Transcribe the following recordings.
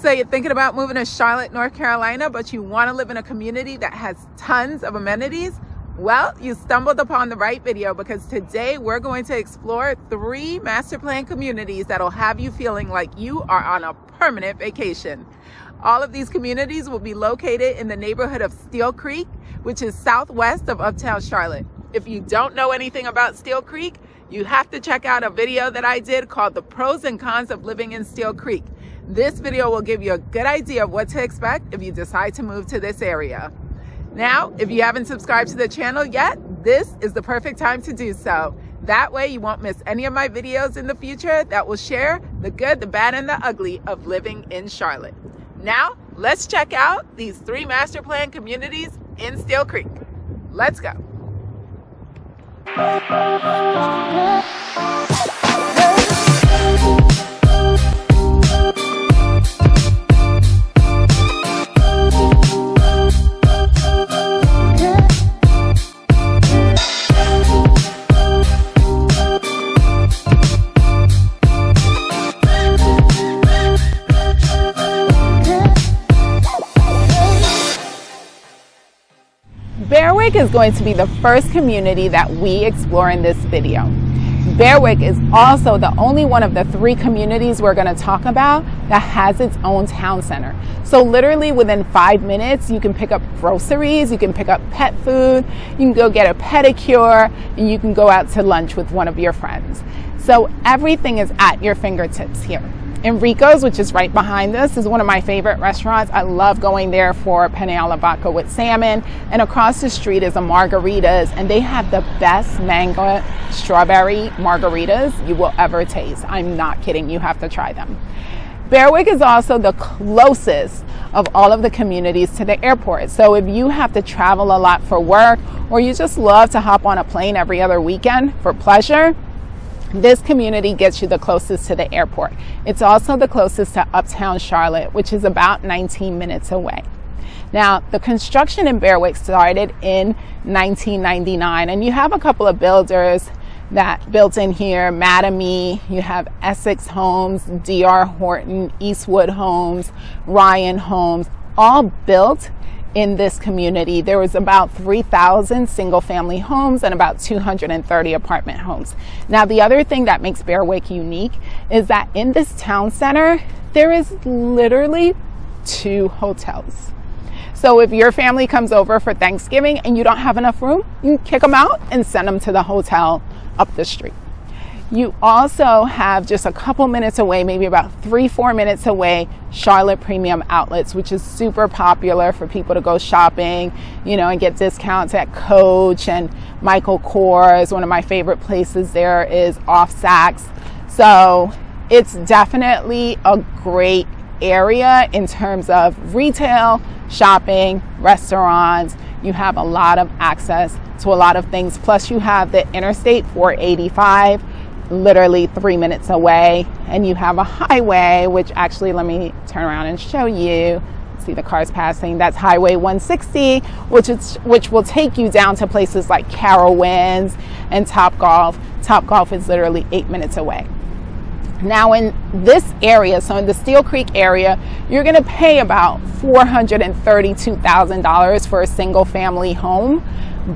So you're thinking about moving to Charlotte, North Carolina, but you want to live in a community that has tons of amenities? Well, you stumbled upon the right video, because today we're going to explore 3 master plan communities that'll have you feeling like you are on a permanent vacation. All of these communities will be located in the neighborhood of Steele Creek, which is southwest of Uptown Charlotte. If you don't know anything about Steele Creek, you have to check out a video that I did called The Pros and Cons of Living in Steele Creek. This video will give you a good idea of what to expect if you decide to move to this area. Now, if you haven't subscribed to the channel yet, this is the perfect time to do so. That way you won't miss any of my videos in the future that will share the good, the bad, and the ugly of living in Charlotte. Now, let's check out these 3 master plan communities in Steele Creek. Let's go. Bearwick is going to be the first community that we explore in this video. Bearwick is also the only one of the 3 communities we're going to talk about that has its own town center. So literally within 5 minutes, you can pick up groceries, you can pick up pet food, you can go get a pedicure, and you can go out to lunch with one of your friends. So everything is at your fingertips here. Enrico's, which is right behind us, is one of my favorite restaurants. I love going there for penne alla vodka with salmon. And across the street is a Margaritas, and they have the best mango strawberry margaritas you will ever taste. I'm not kidding. You have to try them. Bearwick is also the closest of all of the communities to the airport. So if you have to travel a lot for work, or you just love to hop on a plane every other weekend for pleasure, this community gets you the closest to the airport. It's also the closest to Uptown Charlotte, which is about 19 minutes away. Now, the construction in Bearwick started in 1999, and you have a couple of builders that built in here. Mattamy, you have Essex Homes, D.R. Horton, Eastwood Homes, Ryan Homes, all built in this community. There was about 3,000 single-family homes and about 230 apartment homes. Now, the other thing that makes Bearwick unique is that in this town center, there is literally 2 hotels. So if your family comes over for Thanksgiving and you don't have enough room, you can kick them out and send them to the hotel up the street. You also have just a couple minutes away, maybe about 3-4 minutes away, Charlotte Premium Outlets, which is super popular for people to go shopping, you know, and get discounts at Coach and Michael Kors. One of my favorite places there is Off Saks. So it's definitely a great area in terms of retail, shopping, restaurants. You have a lot of access to a lot of things. Plus you have the Interstate 485, literally 3 minutes away, and you have a highway, which actually, let me turn around and show you. See the cars passing. That's Highway 160, which will take you down to places like Carowinds and Topgolf. Topgolf is literally 8 minutes away. Now in this area, so in the Steele Creek area, you're going to pay about $432,000 for a single family home,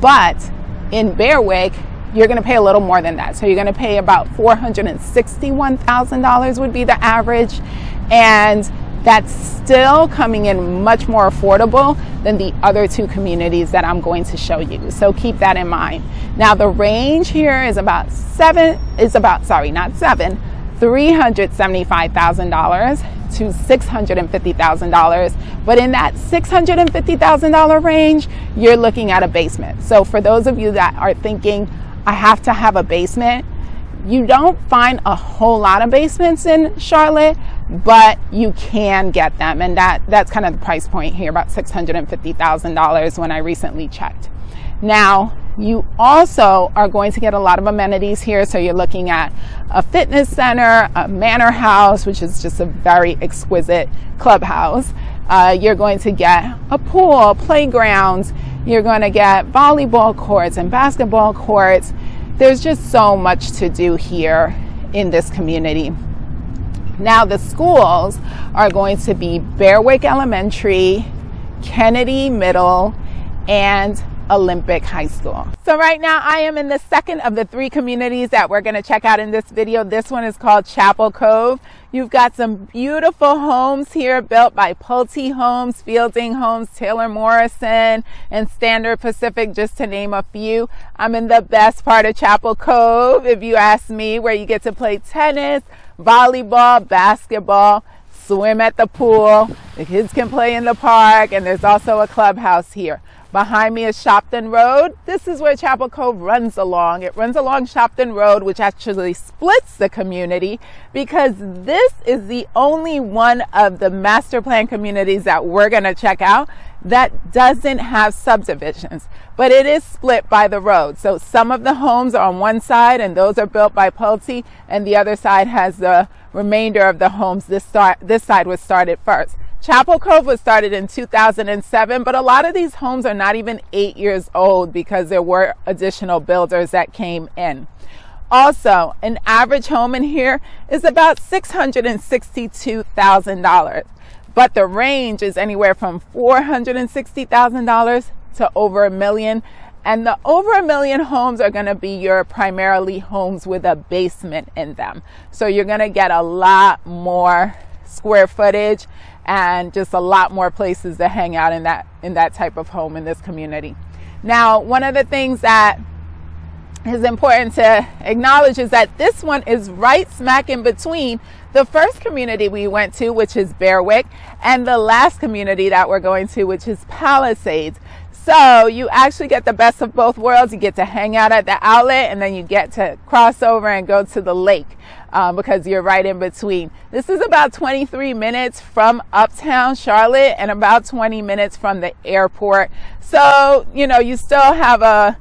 but in Bearwick, you're going to pay a little more than that. So you're going to pay about $461,000 would be the average. And that's still coming in much more affordable than the other 2 communities that I'm going to show you. So keep that in mind. Now the range here is about $375,000 to $650,000. But in that $650,000 range, you're looking at a basement. So for those of you that are thinking, I have to have a basement, you don't find a whole lot of basements in Charlotte, but you can get them. And that's kind of the price point here, about $650,000 when I recently checked. Now, you also are going to get a lot of amenities here. So you're looking at a fitness center, a manor house, which is just a very exquisite clubhouse. You're going to get a pool, playgrounds. You're going to get volleyball courts and basketball courts. There's just so much to do here in this community. Now the schools are going to be Bearwick Elementary, Kennedy Middle, and Olympic High School. So right now I am in the second of the 3 communities that we're going to check out in this video. This one is called Chapel Cove. You've got some beautiful homes here built by Pulte Homes, Fielding Homes, Taylor Morrison, and Standard Pacific, just to name a few. I'm in the best part of Chapel Cove, if you ask me, where you get to play tennis, volleyball, basketball, swim at the pool. The kids can play in the park, and there's also a clubhouse here. Behind me is Shopton Road. This is where Chapel Cove runs along. It runs along Shopton Road, which actually splits the community, because this is the only one of the master plan communities that we're going to check out that doesn't have subdivisions, but it is split by the road. So some of the homes are on one side, and those are built by Pulte, and the other side has the remainder of the homes. This side was started first. Chapel Cove was started in 2007, but a lot of these homes are not even 8 years old because there were additional builders that came in. Also, an average home in here is about $662,000, but the range is anywhere from $460,000 to over $1 million. And the over $1 million homes are going to be your primarily homes with a basement in them. So you're going to get a lot more square footage and just a lot more places to hang out in that type of home in this community. Now, one of the things that is important to acknowledge is that this one is right smack in between the first community we went to, which is Bearwick, and the last community that we're going to, which is Palisades. So you actually get the best of both worlds. You get to hang out at the outlet, and then you get to cross over and go to the lake because you're right in between. This is about 23 minutes from uptown Charlotte and about 20 minutes from the airport. So, you know, you still have a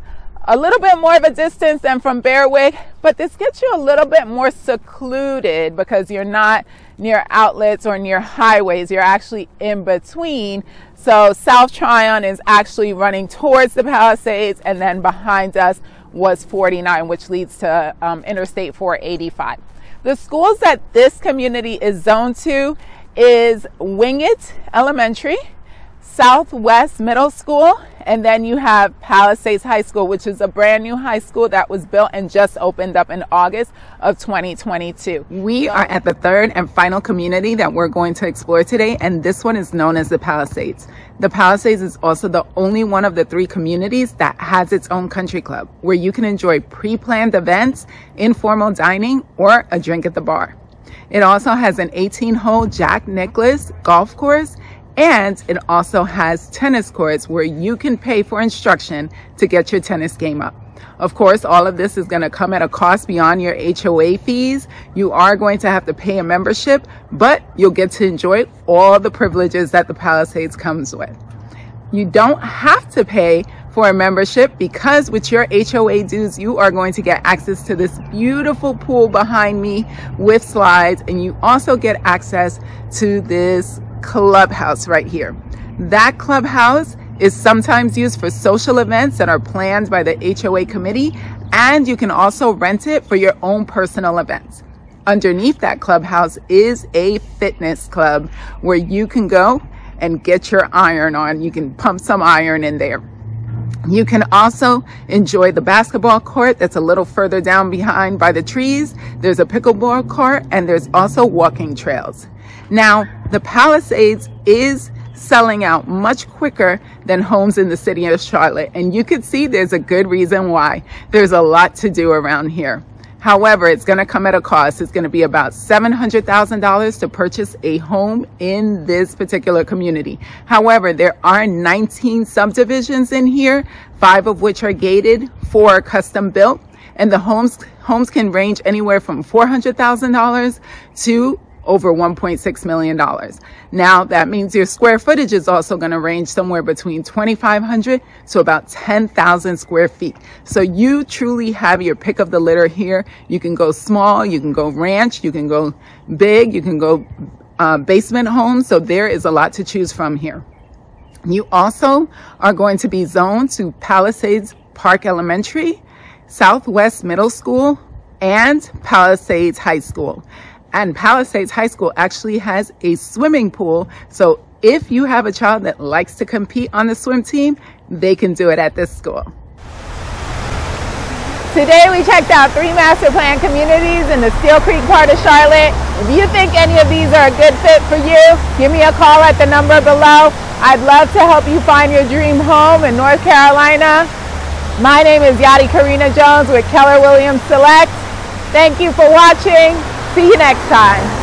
little bit more of a distance than from Bearwick, but this gets you a little bit more secluded because you're not near outlets or near highways. You're actually in between. So South Tryon is actually running towards the Palisades, and then behind us was 49, which leads to Interstate 485. The schools that this community is zoned to is Wingate Elementary, Southwest Middle School, and then you have Palisades High School, which is a brand new high school that was built and just opened up in August of 2022. We are at the third and final community that we're going to explore today, and this one is known as the Palisades. The Palisades is also the only one of the 3 communities that has its own country club, where you can enjoy pre-planned events, informal dining, or a drink at the bar. It also has an 18-hole Jack Nicklaus golf course, and it also has tennis courts where you can pay for instruction to get your tennis game up. Of course, all of this is going to come at a cost beyond your HOA fees. You are going to have to pay a membership, but you'll get to enjoy all the privileges that the Palisades comes with. You don't have to pay for a membership because with your HOA dues, you are going to get access to this beautiful pool behind me with slides, and you also get access to this clubhouse right here. That clubhouse is sometimes used for social events that are planned by the HOA committee, and you can also rent it for your own personal events. Underneath that clubhouse is a fitness club where you can go and get your iron on. You can pump some iron in there. You can also enjoy the basketball court that's a little further down behind by the trees. There's a pickleball court, and there's also walking trails. Now, the Palisades is selling out much quicker than homes in the city of Charlotte, and you can see there's a good reason why. There's a lot to do around here. However, it's going to come at a cost. It's going to be about $700,000 to purchase a home in this particular community. However, there are 19 subdivisions in here, 5 of which are gated, 4 are custom built, and the homes can range anywhere from $400,000 to over $1.6 million. Now, that means your square footage is also going to range somewhere between 2,500 to about 10,000 square feet. So you truly have your pick of the litter here. You can go small, you can go ranch, you can go big, you can go basement homes. So there is a lot to choose from here. You also are going to be zoned to Palisades Park Elementary, Southwest Middle School, and Palisades High School. And Palisades High School actually has a swimming pool. So if you have a child that likes to compete on the swim team, they can do it at this school. Today we checked out 3 master plan communities in the Steele Creek part of Charlotte. If you think any of these are a good fit for you, give me a call at the number below. I'd love to help you find your dream home in North Carolina. My name is Yadi Karina Jones with Keller Williams Select. Thank you for watching. See you next time.